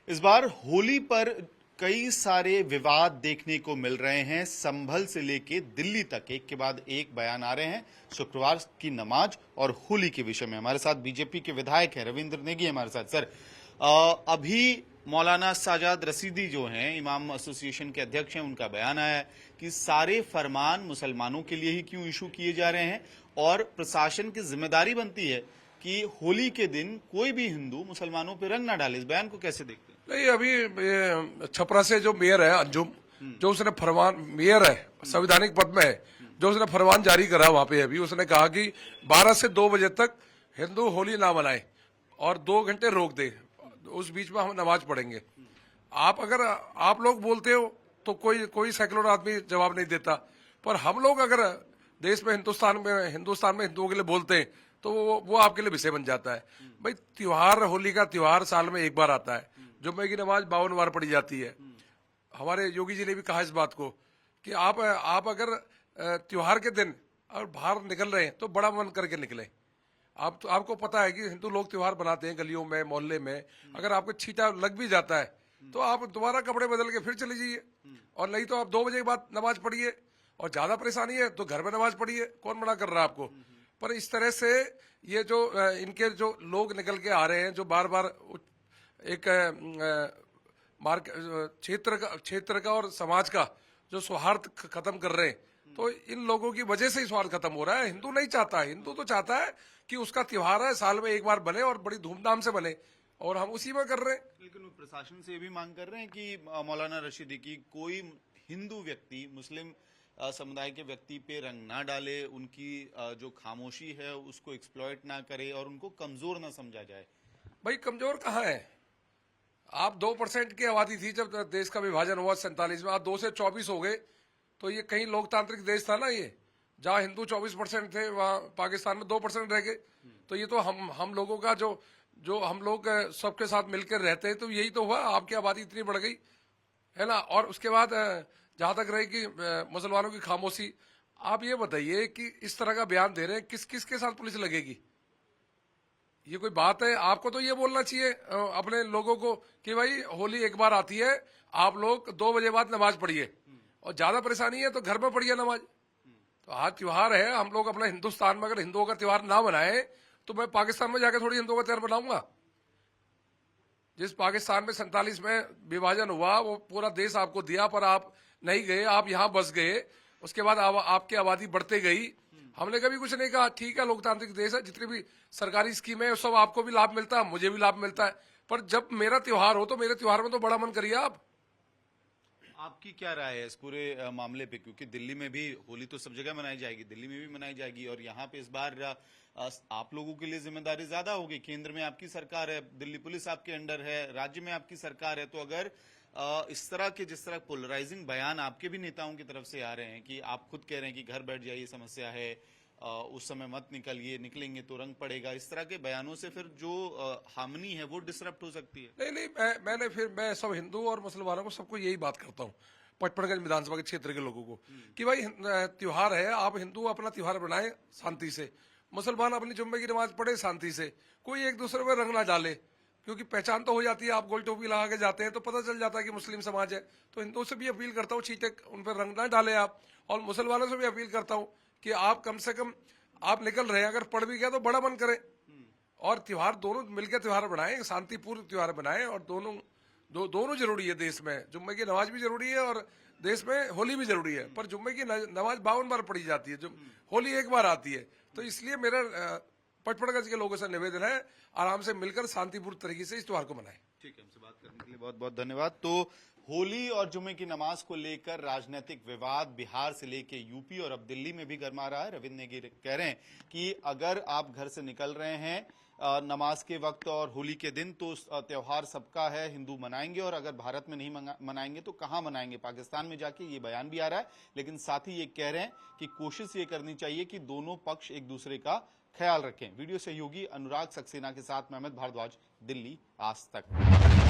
इस बार होली पर कई सारे विवाद देखने को मिल रहे हैं। संभल से लेके दिल्ली तक एक के बाद एक बयान आ रहे हैं शुक्रवार की नमाज और होली के विषय में। हमारे साथ बीजेपी के विधायक हैं रविंद्र नेगी हमारे साथ। सर, अभी मौलाना साजाद रशीदी जो हैं इमाम एसोसिएशन के अध्यक्ष हैं, उनका बयान आया है कि सारे फरमान मुसलमानों के लिए ही क्यों इशू किए जा रहे हैं और प्रशासन की जिम्मेदारी बनती है कि होली के दिन कोई भी हिंदू मुसलमानों पर रंग ना डाले। इस बयान को कैसे देखते हैं? नहीं, अभी छपरा से जो मेयर है अंजुम, जो उसने फरमान, मेयर है, संवैधानिक पद में है, जो उसने फरमान जारी करा वहां पे अभी उसने कहा कि 12 से 2 बजे तक हिंदू होली ना मनाए और 2 घंटे रोक दे, उस बीच में हम नमाज पढ़ेंगे। अगर आप लोग बोलते हो तो कोई सेकुलर आदमी जवाब नहीं देता, पर हम लोग अगर देश में हिंदुस्तान में हिंदुओं के लिए बोलते हैं तो वो आपके लिए विषय बन जाता है। भाई, त्योहार, होली का त्योहार साल में एक बार आता है। जुम्मे की नमाज 52 बार पढ़ी जाती है। हमारे योगी जी ने भी कहा इस बात को कि आप अगर त्योहार के दिन और बाहर निकल रहे हैं तो बड़ा मन करके निकले। आपको पता है कि हिंदू लोग त्योहार बनाते हैं गलियों में, मोहल्ले में। अगर आपको छींटा लग भी जाता है तो आप दोबारा कपड़े बदल के फिर चले जाइए, और नहीं तो आप 2 बजे के बाद नमाज पढ़िए। और ज्यादा परेशानी है तो घर में नमाज पढ़िए, कौन मना कर रहा है आपको। पर इस तरह से ये जो इनके जो लोग निकल के आ रहे हैं, जो बार बार एक क्षेत्र का और समाज का जो सौहार्द खत्म कर रहे हैं, तो इन लोगों की वजह से ही सौहार्द खत्म हो रहा है। हिंदू नहीं चाहता है, हिंदू तो चाहता है कि उसका त्योहार है, साल में एक बार बने और बड़ी धूमधाम से बने, और हम उसी में कर रहे हैं। लेकिन प्रशासन से ये भी मांग कर रहे हैं कि मौलाना रशीदी की कोई हिंदू व्यक्ति मुस्लिम समुदाय के व्यक्ति पे रंग ना डाले, उनकी जो खामोशी है उसको एक्सप्लॉइट ना करे और उनको कमजोर ना समझा जाए। भाई, कमजोर कहाँ है? आप 2% की आबादी थी जब देश का विभाजन हुआ 47 में, आज 2 से 24 हो गए। तो ये कहीं लोकतांत्रिक देश था ना, ये जहाँ हिंदू 24% थे, वहाँ पाकिस्तान में 2% रह गए। तो ये तो हम लोगों का जो हम लोग सबके साथ मिलकर रहते हैं, तो यही तो हुआ। आपकी आबादी इतनी बढ़ गई है ना। और उसके बाद जहां तक रही कि मुसलमानों की खामोशी, आप ये बताइए कि इस तरह का बयान दे रहे हैं, किस के साथ पुलिस लगेगी? ये कोई बात है? आपको तो ये बोलना चाहिए अपने लोगों को कि भाई होली एक बार आती है, आप लोग 2 बजे बाद नमाज पढ़िए, और ज्यादा परेशानी है तो घर में पढ़िए नमाज। तो आज त्योहार है, हम लोग अपने हिंदुस्तान में अगर हिंदुओं का त्योहार ना बनाए तो मैं पाकिस्तान में जाकर थोड़ी हिंदुओं का त्योहार बनाऊंगा। जिस पाकिस्तान में 47 में विभाजन हुआ, वो पूरा देश आपको दिया, पर आप नहीं गए, आप यहाँ बस गए। उसके बाद आपकी आबादी बढ़ते गई। हमने कभी कुछ नहीं कहा, ठीक है, लोकतांत्रिक देश है, जितनी भी सरकारी स्कीमें है सब आपको भी लाभ मिलता है, मुझे भी लाभ मिलता है। पर जब मेरा त्योहार हो तो मेरे त्योहार में तो बड़ा मन करिए आप। आपकी क्या राय है इस पूरे मामले पे? क्योंकि दिल्ली में भी होली तो सब जगह मनाई जाएगी, दिल्ली में भी मनाई जाएगी, और यहाँ पे इस बार आप लोगों के लिए जिम्मेदारी ज्यादा होगी। केंद्र में आपकी सरकार है, दिल्ली पुलिस आपके अंडर है, राज्य में आपकी सरकार है। तो अगर इस तरह के, जिस तरह पोलराइजिंग बयान आपके भी नेताओं की तरफ से आ रहे हैं कि आप खुद कह रहे हैं कि घर बैठ जाइए, समस्या है, उस समय मत निकलिए, निकलेंगे तो रंग पड़ेगा, इस तरह के बयानों से फिर जो हार्मनी है वो डिसरप्ट हो सकती है। नहीं, मैं सब हिंदू और मुसलमानों को सबको यही बात करता हूँ, पचपड़गंज विधानसभा के क्षेत्र के लोगों को, कि भाई त्योहार है, आप हिंदू अपना त्योहार बनाए शांति से, मुसलमान अपनी जुम्मे की नमाज पढ़े शांति से, कोई एक दूसरे में रंग ना डाले। क्योंकि पहचान तो हो जाती है, आप गोल टोपी लगा के जाते हैं तो पता चल जाता है कि मुस्लिम समाज है। तो हिंदुओं से भी अपील करता हूँ, छींटे उन पर रंग ना डाले आप। और मुसलमानों से भी अपील करता हूँ कि आप कम से कम, आप निकल रहे हैं, अगर पढ़ भी गया तो बड़ा मन करें, और त्योहार दोनों मिलकर त्योहार बनाएं, शांतिपूर्ण त्योहार बनाएं। और दोनों जरूरी है देश में। जुम्मे की नमाज भी जरूरी है और देश में होली भी जरूरी है। पर जुम्मे की नमाज 52 बार पढ़ी जाती है, होली एक बार आती है। तो इसलिए मेरा पचपड़गंज के लोगों से निवेदन है, आराम से मिलकर शांतिपूर्ण तरीके से इस त्योहार को मनाएं। ठीक है, हमसे बात करने के लिए बहुत बहुत धन्यवाद। तो होली और जुम्मे की नमाज को लेकर राजनीतिक विवाद बिहार से लेकर यूपी और अब दिल्ली में भी गरमा रहा है। रविंद्र नेगी कह रहे हैं कि अगर आप घर से निकल रहे हैं नमाज के वक्त और होली के दिन तो त्योहार सबका है, हिंदू मनाएंगे, और अगर भारत में नहीं मनाएंगे तो कहां मनाएंगे, पाकिस्तान में जाके। ये बयान भी आ रहा है, लेकिन साथ ही ये कह रहे हैं कि कोशिश ये करनी चाहिए कि दोनों पक्ष एक दूसरे का ख्याल रखें। वीडियो सहयोगी अनुराग सक्सेना के साथ मैं अमित भारद्वाज, दिल्ली आज तक।